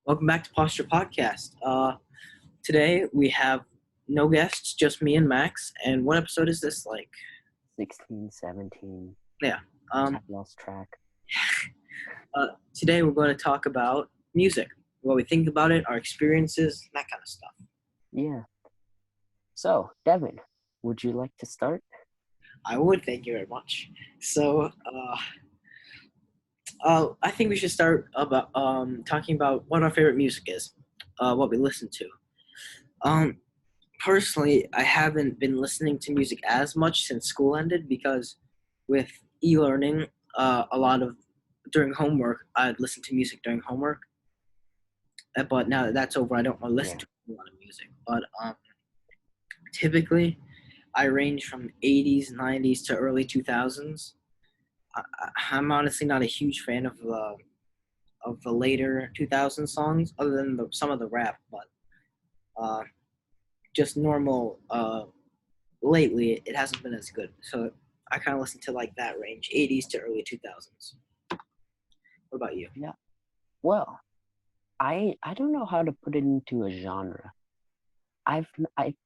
Welcome back to Posture Podcast. Today we have no guests, just me and Max. And what episode is this like? 16, 17. Yeah. I've lost track. Today we're going to talk about music, what we think about it, our experiences, that kind of stuff. Yeah. So, Devin, would you like to start? I would, thank you very much. So, I think we should start about talking about what our favorite music is, what we listen to. Personally, I haven't been listening to music as much since school ended because with e-learning, a lot of during homework, I'd listen to music during homework. But now that that's over, I don't listen Yeah. to a lot of music. But typically, I range from 80s, 90s to early 2000s. I'm honestly not a huge fan of the later 2000 songs, other than some of the rap. But uh, just normal. Lately, it hasn't been as good. So I kind of listen to like that range, 80s to early 2000s. What about you? Yeah. Well, I don't know how to put it into a genre. I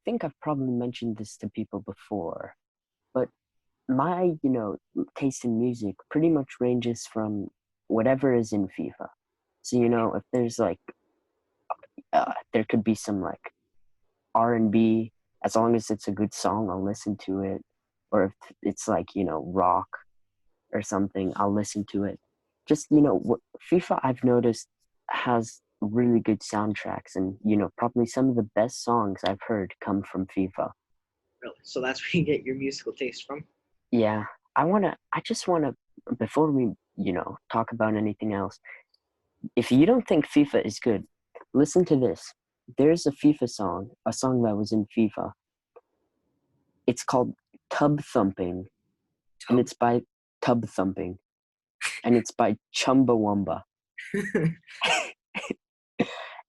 think I've probably mentioned this to people before, but my, taste in music pretty much ranges from whatever is in FIFA. So, if there's there could be some like R&B, as long as it's a good song, I'll listen to it. Or if it's like, rock or something, I'll listen to it. Just, FIFA I've noticed has really good soundtracks, and, probably some of the best songs I've heard come from FIFA. Really? So that's where you get your musical taste from? Yeah, I just wanna, before we, talk about anything else, if you don't think FIFA is good, listen to this. There's a FIFA song, a song that was in FIFA. It's called Tub Thumping, and Tub. it's by Tub Thumping, and it's by Chumbawamba.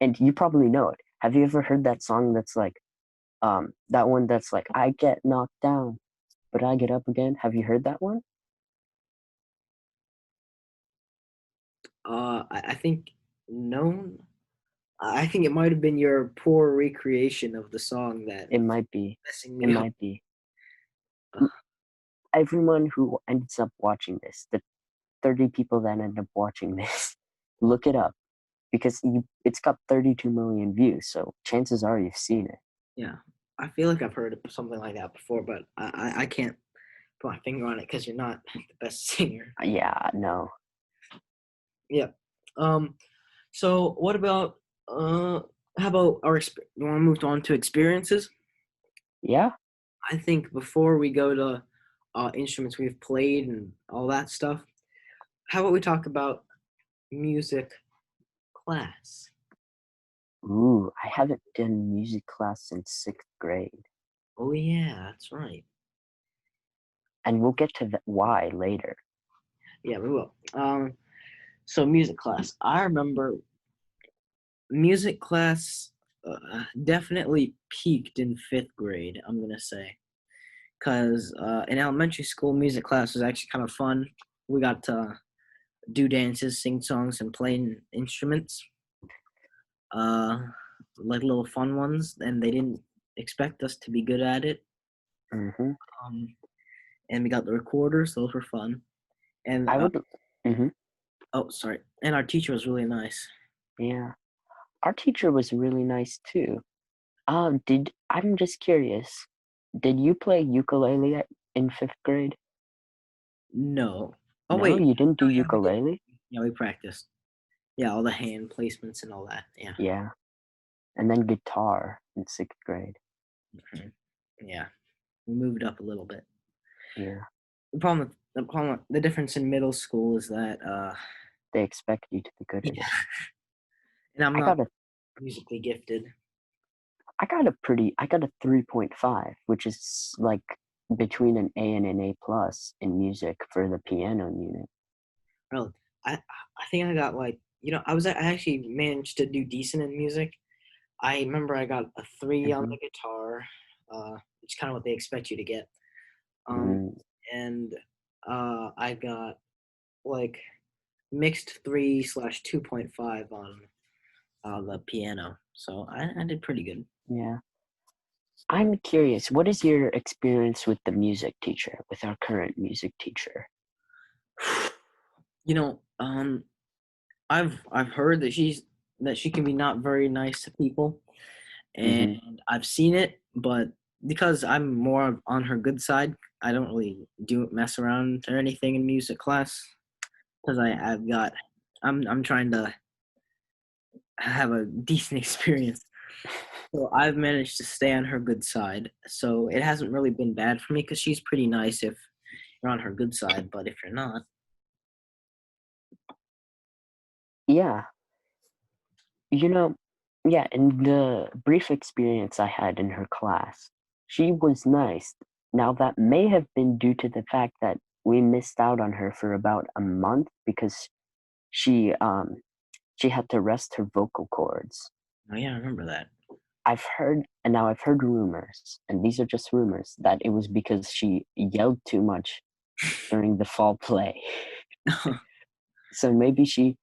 And you probably know it. Have you ever heard that song that's like, that one that's like, I get knocked down, but I get up again? Have you heard that one? I think no. I think it might have been your poor recreation of the song that It might be. messing It me up. might be. Everyone who ends up watching this, the 30 people that end up watching this, look it up because it's got 32 million views. So chances are you've seen it. Yeah, I feel like I've heard something like that before, but I can't put my finger on it because you're not the best singer. Yeah, no. Yeah. Um. So what about how about you want to move on to experiences? Yeah. I think before we go to instruments we've played and all that stuff, how about we talk about music class? Ooh, I haven't done music class since sixth grade. Oh yeah, that's right. And we'll get to why later. Yeah, we will. So music class. I remember music class definitely peaked in fifth grade. I'm gonna say because in elementary school, music class was actually kind of fun. We got to do dances, sing songs, and play instruments. Uh, like little fun ones, and they didn't expect us to be good at it. Mm-hmm. Um, and we got the recorders; those were fun. And I would. Mm-hmm. oh, sorry. And our teacher was really nice. Yeah. Our teacher was really nice too. I'm just curious. Did you play ukulele in fifth grade? No. Oh No, wait. you didn't do Oh yeah, we did. ukulele? Yeah, we practiced. Yeah, all the hand placements and all that. Yeah. Yeah. And then guitar in sixth grade. Mhm. Yeah. We moved up a little bit. Yeah. The difference in middle school is that They expect you to be good at yeah, it. and I'm I not got a musically gifted. I got a 3.5, which is like between an A and an A plus in music for the piano unit. Really, I think I got like I actually managed to do decent in music. I remember I got a 3 on Mm-hmm. the guitar, which is kind of what they expect you to get. Um, Mm, and I got like mixed 3/2.5 on the piano. So I did pretty good. Yeah. I'm curious, what is your experience with the music teacher, with our current music teacher? You know, I've heard that she can be not very nice to people, and Hmm. I've seen it, but because I'm more on her good side, I don't really do mess around or anything in music class because I'm trying to have a decent experience. So I've managed to stay on her good side. So it hasn't really been bad for me because she's pretty nice if you're on her good side, but if you're not, Yeah, you know, yeah, in the brief experience I had in her class, she was nice. Now, that may have been due to the fact that we missed out on her for about a month because she um she had to rest her vocal cords. oh yeah, I remember that. I've heard rumors, and these are just rumors, that it was because she yelled too much during the fall play. So maybe she,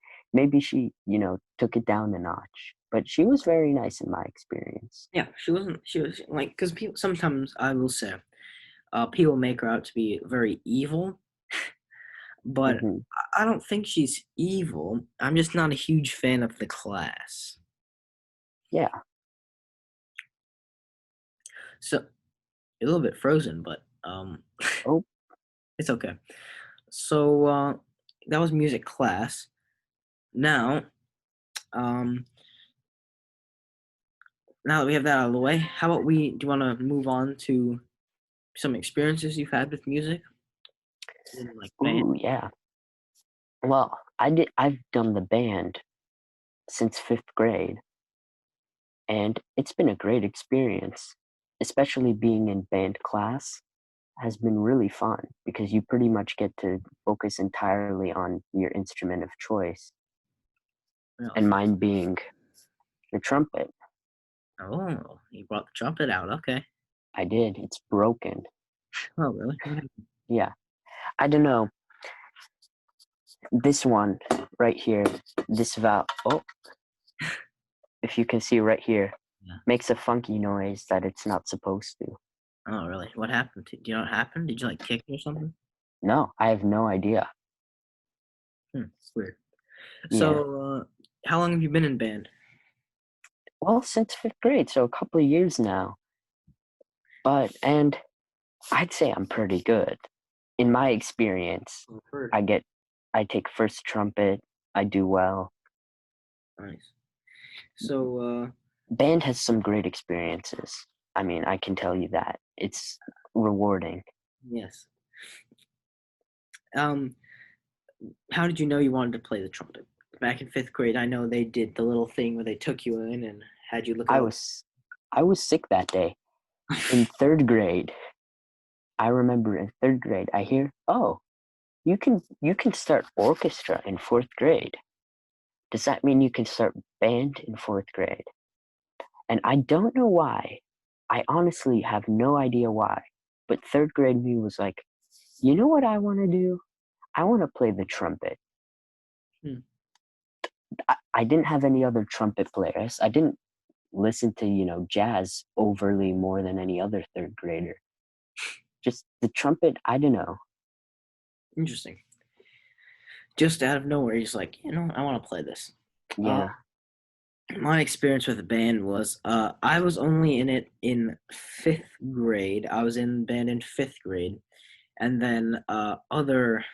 took it down a notch. But she was very nice in my experience. Yeah, she wasn't. She was like because people sometimes I will say, people make her out to be very evil, but Hmm. I don't think she's evil. I'm just not a huge fan of the class. Yeah. So a little bit frozen, but Oh, it's okay. So that was music class. Now, um, now that we have that out of the way, how about we? Do you want to move on to some experiences you've had with music in like band? ooh, yeah. Well, I've done the band since 5th grade, and it's been a great experience, especially being in band class has been really fun because you pretty much get to focus entirely on your instrument of choice, Really? and mine being the trumpet. Oh, you brought the trumpet out. Okay. I did. It's broken. Oh, really? What happened? Yeah. I don't know. This one right here, this valve, oh, if you can see right here, Yeah. makes a funky noise that it's not supposed to. Oh, really? What happened? Do you know what happened? Did you like kick it or something? No, I have no idea. Weird. Yeah. So, how long have you been in band? Well, since 5th grade, so a couple of years now. And I'd say I'm pretty good. In my experience, I've heard. I get, I take first trumpet, I do well. Nice. So, Band has some great experiences. I mean, I can tell you that. It's rewarding. yes. Um, how did you know you wanted to play the trumpet? Back in fifth grade, I know they did the little thing where they took you in and had you look at I all. was I was sick that day. In 3rd grade, I remember in 3rd grade, I hear, "Oh, you can start orchestra in 4th grade. Does that mean you can start band in 4th grade?" And I don't know why. I honestly have no idea why. But 3rd grade me was like, "You know what I want to do? I want to play the trumpet." Hmm, I didn't have any other trumpet players. I didn't listen to, jazz overly more than any other 3rd grader. Just the trumpet, I don't know. interesting. Just out of nowhere, he's like, I want to play this. Uh, Yeah. my experience with the band was, I was only in it in fifth grade. I was in band in fifth grade, and then other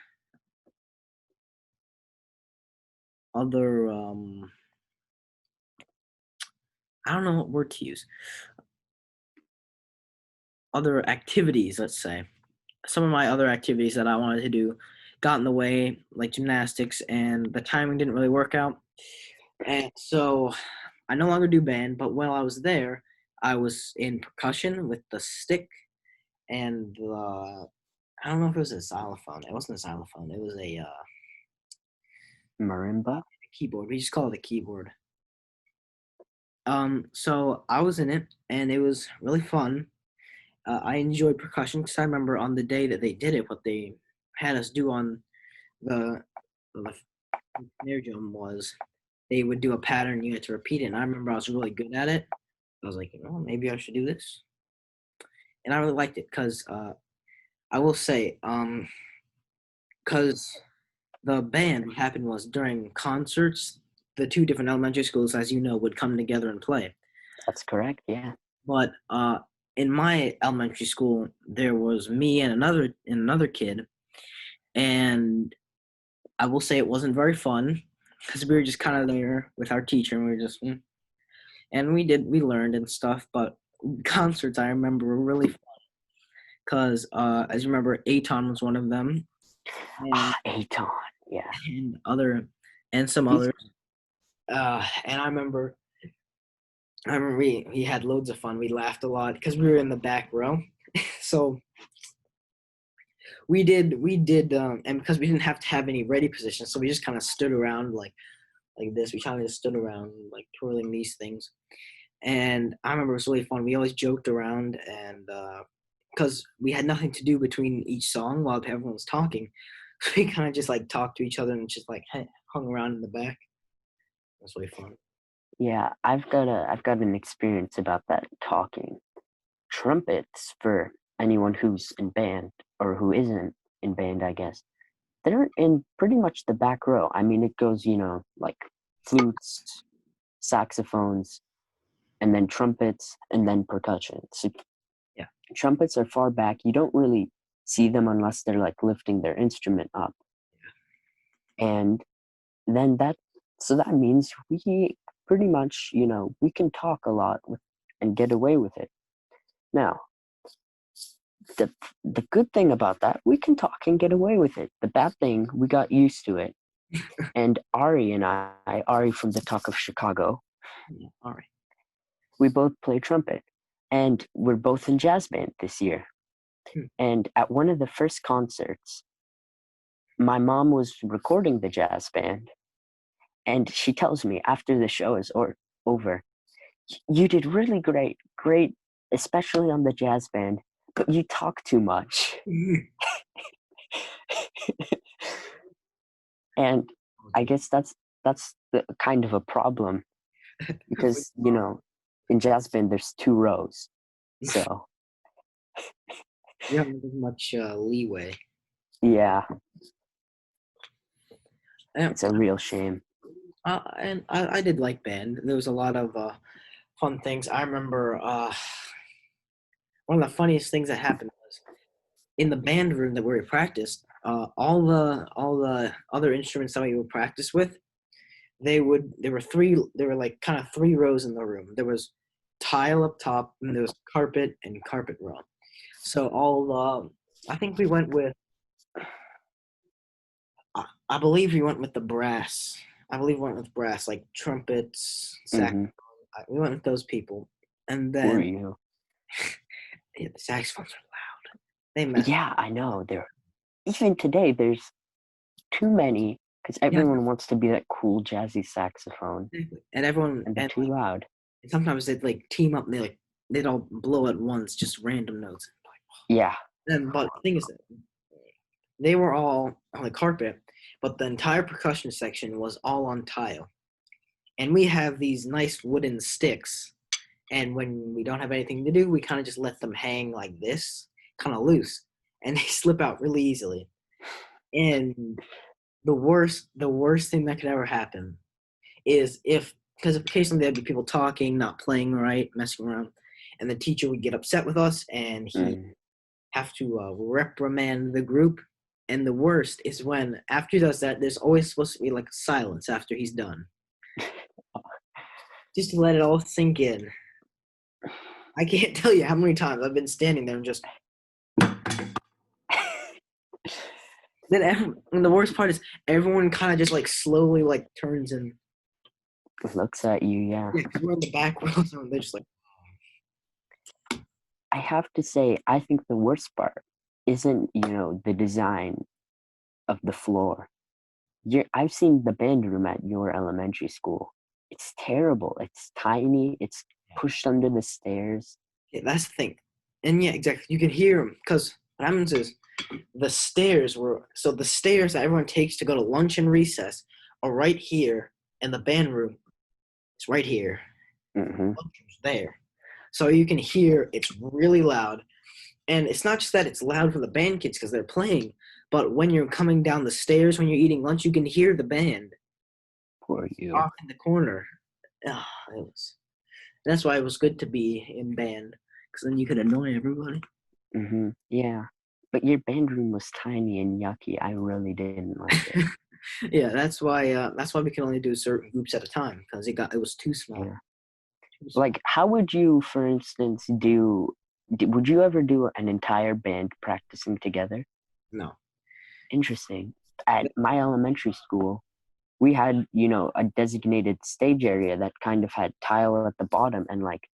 I don't know what word to use. Other activities, let's say. Some of my other activities that I wanted to do got in the way, like gymnastics, and the timing didn't really work out. And so I no longer do band, but while I was there, I was in percussion with the stick and the, I don't know if it was a xylophone. It wasn't a xylophone. It was a Marimba? keyboard. We just call it a keyboard. So I was in it, and it was really fun. I enjoyed percussion because I remember on the day that they did it, what they had us do on the the snare drum was they would do a pattern, you had to repeat it. And I remember I was really good at it. I was like, maybe I should do this. And I really liked it because I will say, because the band, what happened was during concerts, the two different elementary schools, as you know, would come together and play. That's correct. Yeah. But in my elementary school, there was me and another kid, and I will say it wasn't very fun because we were just kind of there with our teacher, and we were just, and we learned and stuff. But concerts, I remember, were really fun because, as you remember, Aton was one of them, and Ah, Aton. Yeah. and other and some He's others. And I remember we had loads of fun. We laughed a lot because we were in the back row. So we did and because we didn't have to have any ready positions, so we just kind of stood around like this. We kind of just stood around like twirling these things. And I remember it was really fun. We always joked around, and because we had nothing to do between each song while everyone was talking, so we kind of just like talked to each other and just like hung around in the back. It was really fun. Yeah. I've got an experience about that talking. Trumpets, for anyone who's in band or who isn't in band, I guess, they're in pretty much the back row. I mean, it goes, like flutes, saxophones, and then trumpets, and then percussion. So Yeah. trumpets are far back. You don't really see them unless they're like lifting their instrument up. And then so that means we pretty much, we can talk a lot and get away with it. Now, the the good thing about that, we can talk and get away with it. The bad thing, we got used to it. And Ari from the Talk of Chicago, Yeah. All right. we both play trumpet, and we're both in jazz band this year. Hmm. And at one of the first concerts, my mom was recording the jazz band, and she tells me after the show is over, you did really great, especially on the jazz band, but you talk too much. And I guess that's the kind of a problem because in jazz band there's two rows, so You don't have as much leeway. yeah, Yeah. it's a real shame. And I did like band. There was a lot of fun things. I remember one of the funniest things that happened was in the band room that we practiced. All the other instruments that we would practice with, there were like kind of three rows in the room. There was tile up top, and there was carpet and carpet row. So I think we went with I believe we went with the brass. I believe we went with brass, like trumpets, sax. Hmm. We went with those people, and Were then you? yeah, the saxophones are loud. They mess. Yeah, I know. There, even today, there's too many because Yeah, everyone wants to be that cool jazzy saxophone, exactly. And everyone, and they're and too like, loud. and sometimes they'd like team up. And they'd all blow at once, just random notes. Yeah. And but the thing is that they were all on the carpet, but the entire percussion section was all on tile. And we have these nice wooden sticks. And when we don't have anything to do, we kind of just let them hang like this, kind of loose, and they slip out really easily. And the worst thing that could ever happen is because occasionally there'd be people talking, not playing right, messing around, and the teacher would get upset with us, and he Mm. have to reprimand the group. And the worst is when after he does that, there's always supposed to be like silence after he's done, just to let it all sink in. I can't tell you how many times I've been standing there and just and the worst part is everyone kind of just like slowly like turns and Looks at you, yeah. yeah, because we're in the back row, so they're just like I have to say, I think the worst part isn't, the design of the floor. I've seen the band room at your elementary school. It's terrible. It's tiny. It's pushed under the stairs. yeah, that's the thing, and yeah, exactly. You can hear them because what happens is the stairs that everyone takes to go to lunch and recess are right here, and the band room is right here. Mm-hmm. Lunchroom's there, so you can hear it's really loud. And it's not just that it's loud for the band kids because they're playing, but when you're coming down the stairs when you're eating lunch, you can hear the band Poor you. off in the corner. Ah, that's why it was good to be in band because then you could annoy everybody. Mm-hmm. Yeah. But your band room was tiny and yucky. I really didn't like it. Yeah, that's why we can only do certain groups at a time because it was too small. Yeah. Too small. Like, how would you, for instance, would you ever do an entire band practicing together? No. Interesting. At my elementary school, we had, you know, a designated stage area that kind of had tile at the bottom and like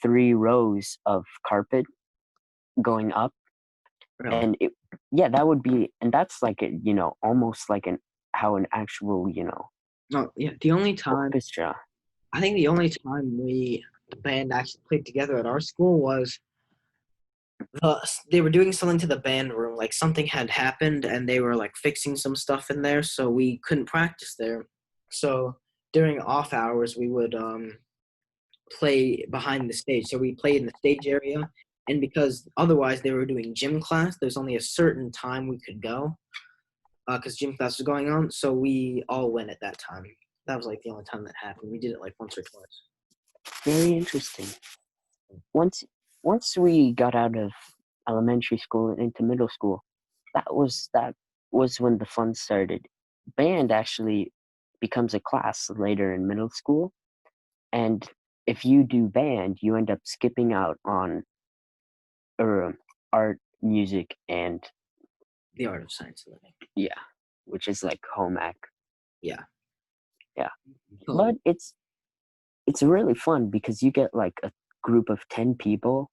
3 rows of carpet going up. Really. And it, yeah, that would be, and that's like, a, you know, almost like how an actual, you know, No, yeah. orchestra. I think the only time we the band actually played together at our school was they were doing something to the band room, like something had happened, and they were like fixing some stuff in there, so we couldn't practice there. So during off hours, we would play behind the stage. So we played in the stage area, and because otherwise they were doing gym class, there's only a certain time we could go because gym class was going on. So we all went at that time. That was like the only time that happened. We did it like once or twice. Very interesting. Once, once we got out of elementary school and into middle school, that was when the fun started. Band actually becomes a class later in middle school, and if you do band, you end up skipping out on art, music, and The art of science living. yeah, which is like home ec. Yeah. Yeah, Totally. but it's really fun because you get like a group of 10 people,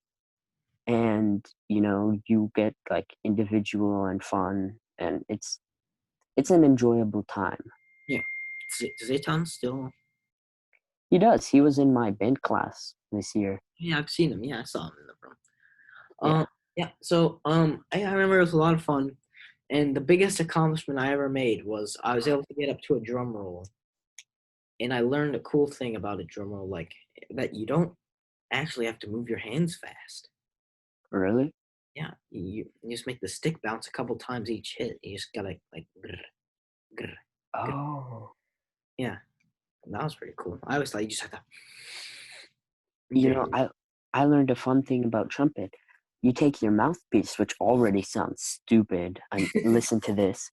and you know you get like individual and fun, and it's an enjoyable time. Yeah. Zayton still. He was in my band class this year. Yeah, I've seen him. Yeah, I saw him in the room. Yeah. Yeah. So I remember it was a lot of fun, and the biggest accomplishment I ever made was I was able to get up to a drum roll, and I learned a cool thing about a drum roll, like that you don't actually have to move your hands fast. Really? Yeah, you just make the stick bounce a couple times each hit. You just gotta like, grr, grr, grr. Oh, Yeah, that was pretty cool. I always thought you just have to. you Your know, I learned a fun thing about trumpet. You take your mouthpiece, which already sounds stupid, and listen to this.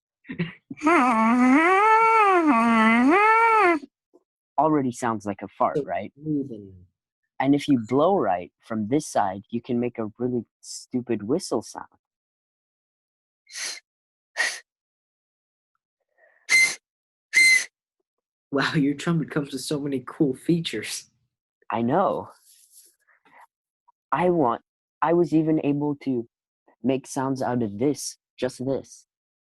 Already sounds like a fart, so right? smooth and And if you blow right from this side, you can make a really stupid whistle sound. wow, your trumpet comes with so many cool features. I know. I want. I was even able to make sounds out of this, just this.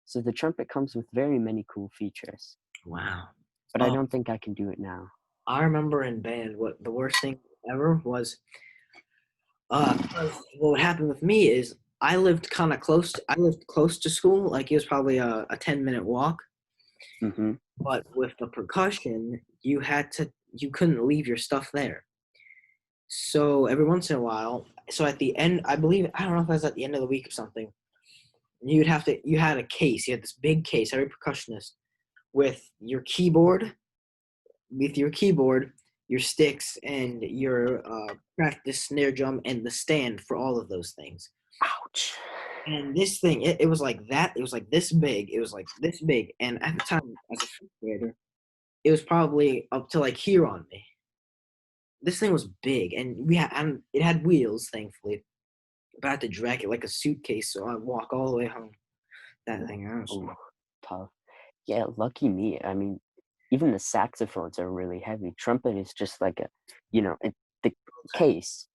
So the trumpet comes with very many cool features, Wow. but I Oh, don't think I can do it now. I remember in band what the worst thing ever was. 'Cause what happened with me is I lived close to school, like it was probably a 10-minute walk. Mm-hmm. But with the percussion, you couldn't leave your stuff there. So every once in a while, so at the end, I don't know if it was at the end of the week or something, you had a case, you had this big case, every percussionist, with your keyboard, your sticks, and your practice snare drum, and the stand for all of those things. Ouch. And this thing, it was like that. It was like this big. It was like this big. And at the time, as a fifth grader, it was probably up to like here on me. This thing was big, and it had wheels, thankfully. But I had to drag it like a suitcase, so I walk all the way home. That thing, I was Oh, tough. Yeah, lucky me. I mean, even the saxophones are really heavy. Trumpet is just like the case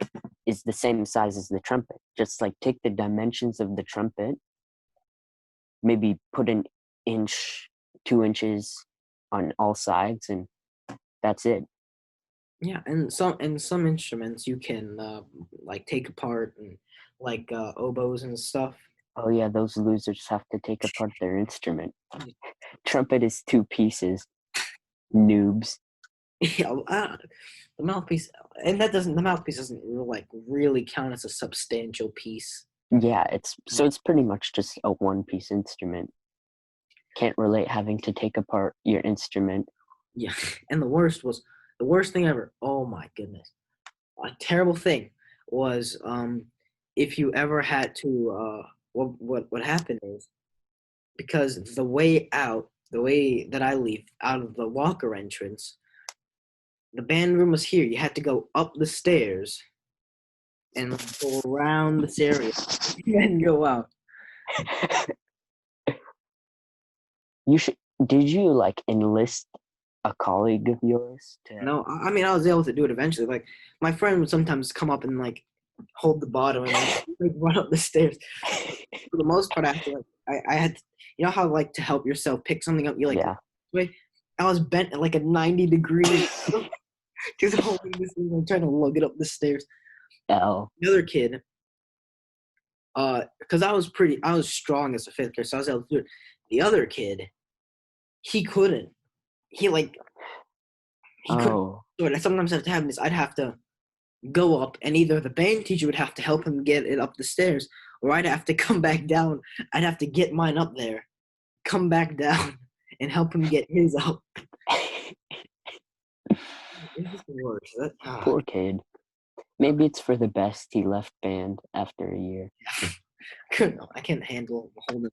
is the same size as the trumpet. Just like take the dimensions of the trumpet, maybe put an inch, 2 inches on all sides, and that's it. yeah. And some instruments you can like take apart and like oboes and stuff. Oh yeah, those losers have to take apart their instrument. Trumpet is 2 pieces. Noobs. Yeah, the mouthpiece, and the mouthpiece doesn't like really count as a substantial piece. Yeah, it's pretty much just a one-piece instrument. Can't relate having to take apart your instrument. Yeah, and the worst thing ever. Oh my goodness, a terrible thing was if you ever had to what happened is because the way that I leave out of the Walker entrance, the band room was here. You had to go up the stairs and go around this area and then go out. You should. Did you like enlist a colleague of yours to? No, I mean I was able to do it eventually. Like my friend would sometimes come up and like hold the bottom and like run up the stairs. For the most part, I had to I had to, you know how like to help yourself pick something up, you like Yeah. wait, I was bent at like a 90 degrees just holding this thing and trying to lug it up the stairs. L. The other kid, because I was strong as a fifth grader, so I was able to do it. The other kid, he couldn't. He like he couldn't Oh. do it. Sometimes what happened is I'd have to go up, and either the band teacher would have to help him get it up the stairs, or I'd have to come back down. I'd have to get mine up there, come back down, and help him get his up. It was the worst. Poor kid. Maybe it's for the best he left band after a year. I can't handle holding,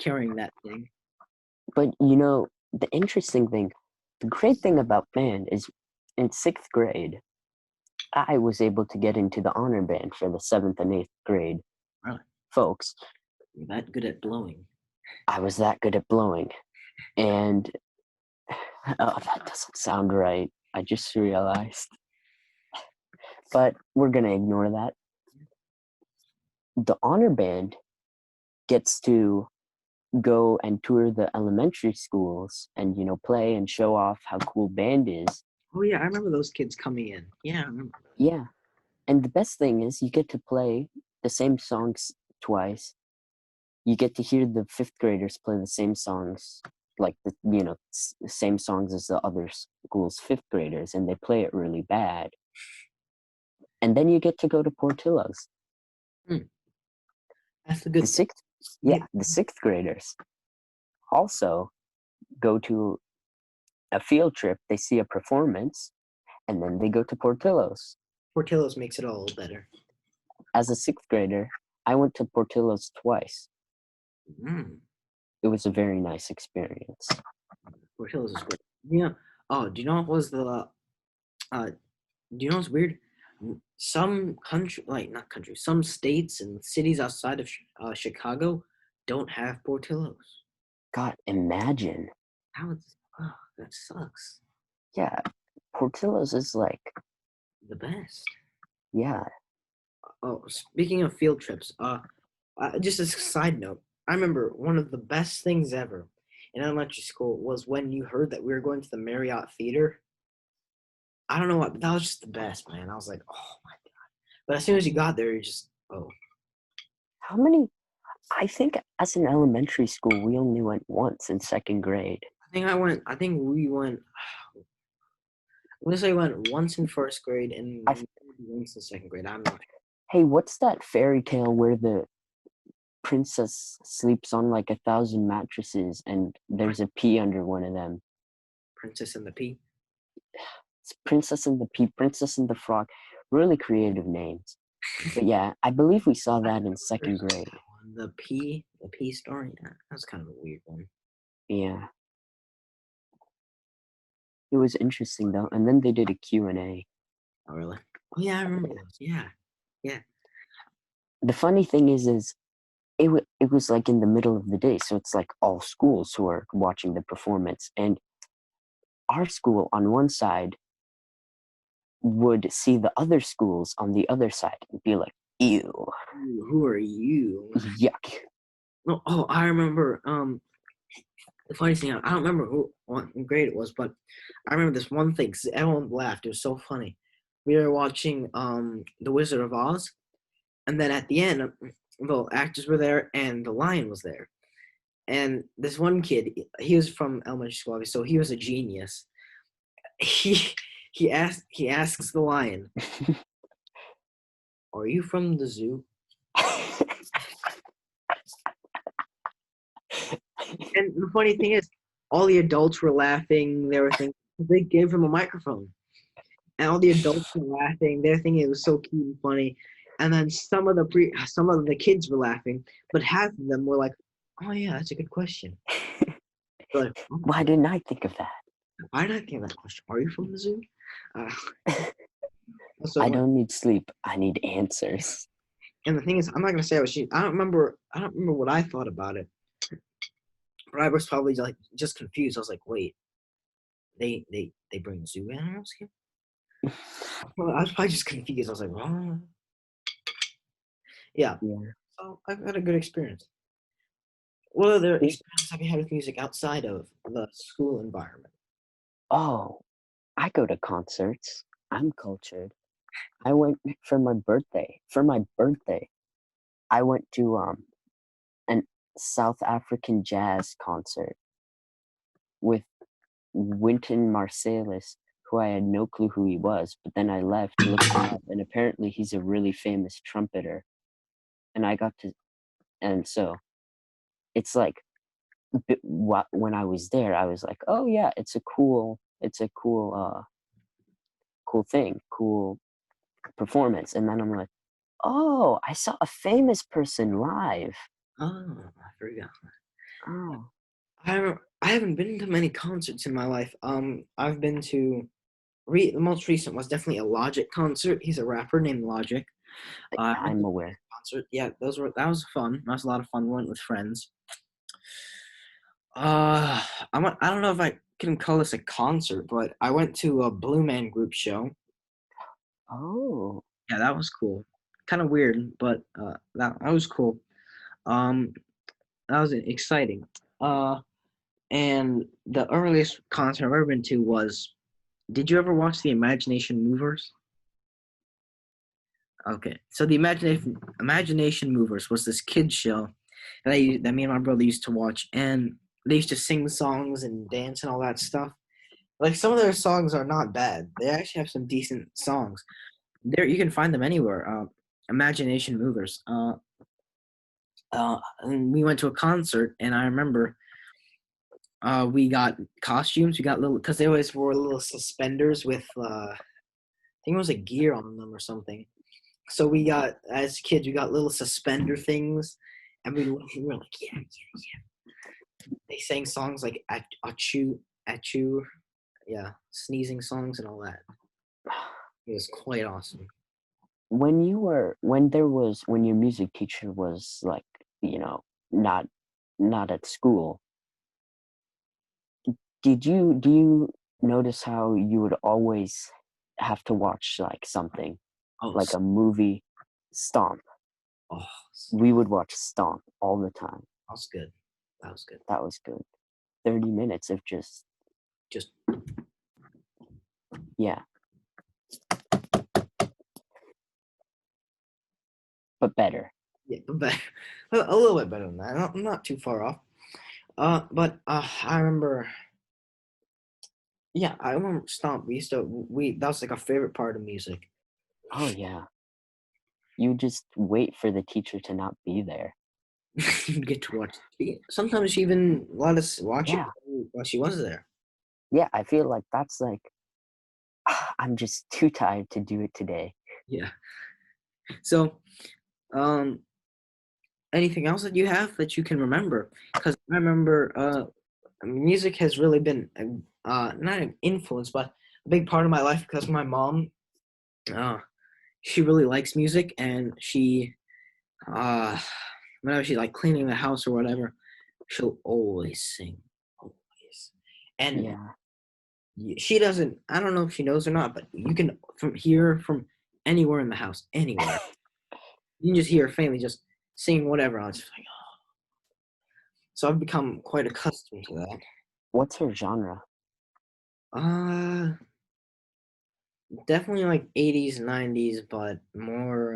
carrying that thing. But the interesting thing, the great thing about band is in sixth grade, I was able to get into the honor band for the seventh and eighth grade Really? folks. You're that good at blowing. I was that good at blowing. And oh, that doesn't sound right. I just realized. But we're going to ignore that. The honor band gets to go and tour the elementary schools and play and show off how cool band is. Oh yeah, I remember those kids coming in. Yeah, I remember. Yeah. And the best thing is you get to play the same songs twice. You get to hear the fifth graders play the same songs, like the same songs as the other school's fifth graders, and they play it really bad. And then you get to go to Portillo's. That's a good thing. The sixth graders also go to a field trip. They see a performance, and then they go to Portillo's. Portillo's makes it all better. As a sixth grader, I went to Portillo's twice. It was a very nice experience. Portillo's is great. Yeah. Oh, do you know what was the? Do you know what's weird? Some country, like not countries, some states and cities outside of Chicago don't have Portillo's. God, imagine. Oh, that sucks. Yeah, Portillo's is like The best. Yeah. Oh, speaking of field trips, just a side note, I remember one of the best things ever in elementary school was when you heard that we were going to the Marriott Theater. I don't know what, but that was just the best, man. I was like, oh my god! But as soon as you got there, you just How many? I think as an elementary school, we only went once in second grade. I think we went. I'm gonna say we went once in first grade and once in second grade. I'm not. Hey, what's that fairy tale where the princess sleeps on like 1,000 mattresses and there's a pea under one of them? Princess and the Pea. It's Princess and the Pea, Princess and the Frog. Really creative names. But yeah, I believe we saw that in second grade. The Pea story. Yeah, that's kind of a weird one. Yeah. It was interesting though, and then they did a Q&A. Oh really? Oh yeah, I remember those. Yeah. The funny thing is it was like in the middle of the day, so it's like all schools who are watching the performance, and our school on one side would see the other schools on the other side and be like, ew. Who are you? Yuck. Oh, I remember. The funniest thing, I don't remember what grade it was, but I remember this one thing because everyone laughed. It was so funny. We were watching The Wizard of Oz, and then at the end, the actors were there and the lion was there. And this one kid, he was from elementary school, so he was a genius. He he asks the lion, "Are you from the zoo?" And the funny thing is, all the adults were laughing. They were thinking they gave him a microphone, and all the adults were laughing. They're thinking it was so cute and funny. And then some of the kids were laughing, but half of them were like, "Oh yeah, that's a good question." They're like, Why "Oh, didn't I think of why did I think of that question? Are you from the zoo?" Uh, that? so I it went. don't need sleep. I need answers. And the thing is, I'm not gonna say I was cheating. I don't remember. I don't remember what I thought about it, but I was probably like just confused. I was like, "Wait, they bring zoo animals here?" Well, I was probably just confused. I was like, "What?" Yeah. Yeah. So I've had a good experience. What other It, experience have you had with music outside of the school environment? oh, I go to concerts. I'm cultured. I went for my birthday. For my birthday, I went to an South African jazz concert with Wynton Marsalis, who I had no clue who he was, but then I left, looked him up, and apparently he's a really famous trumpeter. And I got to, and so it's like, when I was there, I was like, oh yeah, it's a cool thing, cool performance. And then I'm like, oh, I saw a famous person live. Oh, I forgot. Oh, I haven't been to many concerts in my life. I've been to the most recent was definitely a Logic concert. He's a rapper named Logic. I went to I'm aware. a concert. Yeah, that was fun. That was a lot of fun. We went with friends. Uh, I don't know if I can call this a concert, but I went to a Blue Man Group show. Oh, Yeah, that was cool. Kind of weird, but that was cool. Um, that was exciting. And the earliest concert I've ever been to was. Did you ever watch the Imagination Movers? Okay, so the Imagination Movers was this kids show that me and my brother used to watch, and they used to sing songs and dance and all that stuff. Like some of their songs are not bad. They actually have some decent songs. There you can find them anywhere. Imagination Movers. And we went to a concert, and I remember we got costumes. We got little because they always wore little suspenders with I think it was a gear on them or something. So we got as kids, we got little suspender things, and we were like, yeah, yeah, yeah. They sang songs like achoo, achoo, yeah, sneezing songs and all that. It was quite awesome. when your music teacher was like, you know, not not at school, do you notice how you would always have to watch like something Oh, like a movie? Stomp. oh, We would watch Stomp all the time. that was good. That was good. That was good. 30 minutes of just, Just yeah, but better. yeah, better, a little bit better than that. Not too far off. But I remember. Yeah, I remember Stomp. We that was like a favorite part of music. Oh yeah. You just wait for the teacher to not be there. You get to watch. Sometimes she even let us watch it Yeah. while she was there. Yeah, I feel like that's like, I'm just too tired to do it today. Yeah. So, um, anything else that you have that you can remember? Because I remember, music has really been, not an influence, but a big part of my life because my mom, uh, she really likes music, and uh, whenever she's like cleaning the house or whatever, she'll always sing, always. And Yeah. she doesn't. I don't know if she knows or not, but you can from anywhere in the house, anywhere. You can just hear her faintly just singing whatever. I was just like, so I've become quite accustomed to that. What's her genre? Uh, Definitely like 80s, 90s, but more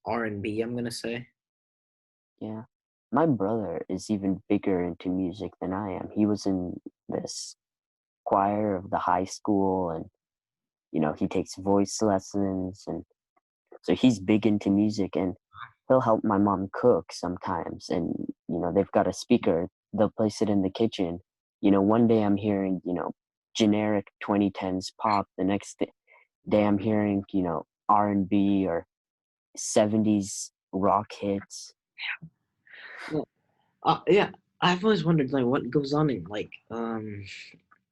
R&B, I'm gonna say. Yeah. my brother is even bigger into music than I am. He was in this choir of the high school, and he takes voice lessons, and so he's big into music, and he'll help my mom cook sometimes. And they've got a speaker, they'll place it in the kitchen. One day I'm hearing generic 2010s pop, the next day I'm hearing R&B or 70s rock hits. Well, yeah, I've always wondered like what goes on in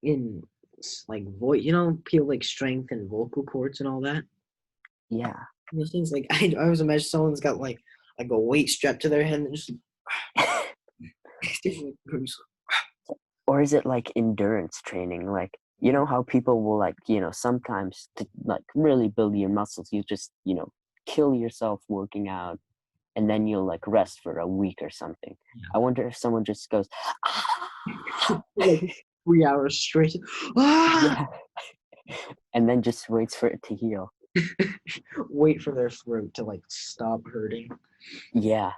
in like voice, people like strength and vocal cords and all that. Yeah. Those things like I always imagine someone's got like a weight strapped to their head and just Or is it like endurance training? Like, how people will like, sometimes to like really build your muscles, you just, kill yourself working out, and then you'll like rest for a week or something. I wonder if someone just goes, "Ah!" like 3 hours straight. Ah! Yeah, and then just waits for it to heal. Wait for their throat to like stop hurting. Yeah.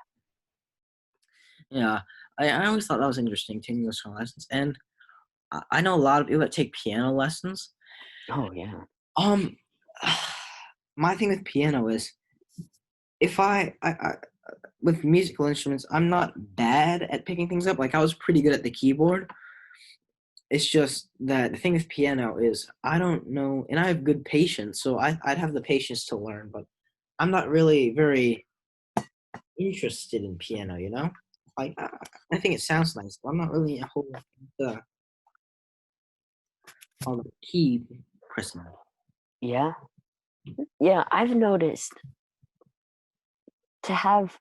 Yeah, I always thought that was interesting, taking musical lessons, and I know a lot of people that take piano lessons. Oh, yeah. Um, my thing with piano is if I with musical instruments, I'm not bad at picking things up. Like I was pretty good at the keyboard. It's just that the thing with piano is I don't know, and I have good patience, so I'd have the patience to learn, but I'm not really very interested in piano. Like I think it sounds nice, but I'm not really a whole the on the key person. Yeah. Yeah. I've noticed to have,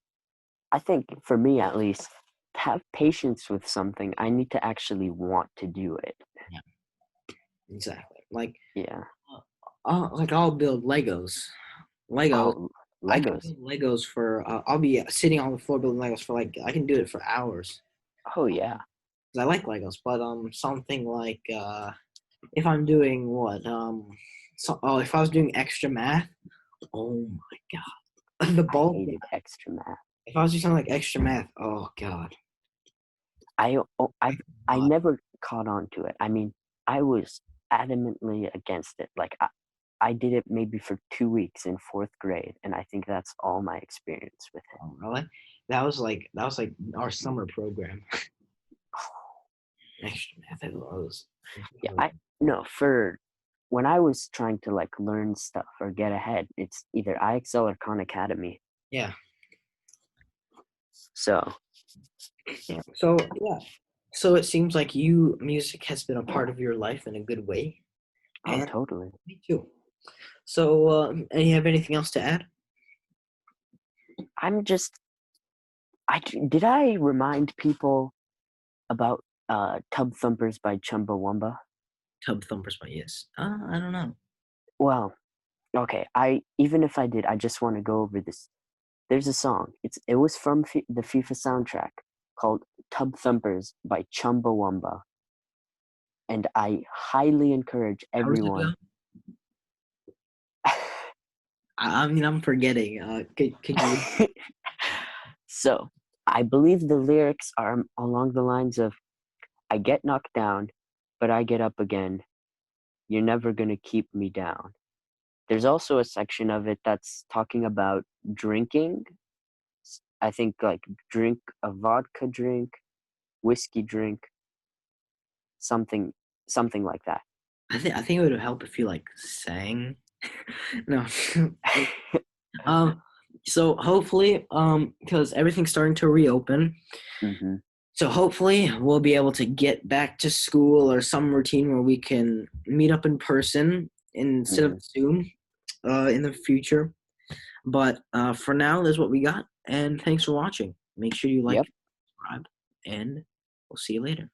I think for me at least, to have patience with something, I need to actually want to do it. Yeah, exactly. Like Yeah. I'll build Legos. Legos. Oh, I can Legos. build Legos for. I'll be sitting on the floor building Legos for like I can do it for hours. Oh, yeah. 'Cause I like Legos, but something like if I'm doing what if I was doing extra math, oh my god, the I ball. hated extra math. If I was doing something like extra math, oh god, I oh, I god. never caught on to it. I mean, I was adamantly against it. Like I did it maybe for 2 weeks in fourth grade, and I think that's all my experience with it. Oh, really? That was like our summer program. Extra math, it was. Yeah, I no for when I was trying to like learn stuff or get ahead, it's either IXL or Khan Academy. Yeah. So So yeah. So it seems like music has been a part of your life in a good way, oh, and totally. me too. So, and you have anything else to add? I'm just did I remind people about Tub Thumpers by Chumbawamba? Tub Thumpers by Yes. I don't know. Well, okay. I even if I did, I just want to go over this. There's a song. It was from the FIFA soundtrack called "Tub Thumpers" by Chumbawamba, and I highly encourage How does it go? everyone. I mean, I'm forgetting. Could you? So I believe the lyrics are along the lines of, "I get knocked down, but I get up again. You're never gonna keep me down." There's also a section of it that's talking about drinking. I think like drink a vodka drink, whiskey drink, something something like that. I think it would help if you like sang. No. So hopefully, because everything's starting to reopen, hmm so hopefully we'll be able to get back to school or some routine where we can meet up in person instead of hmm Zoom, in the future. But for now, that's what we got. And thanks for watching. Make sure you like, Yep. subscribe, and we'll see you later.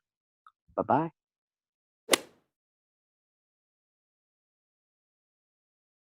Bye bye.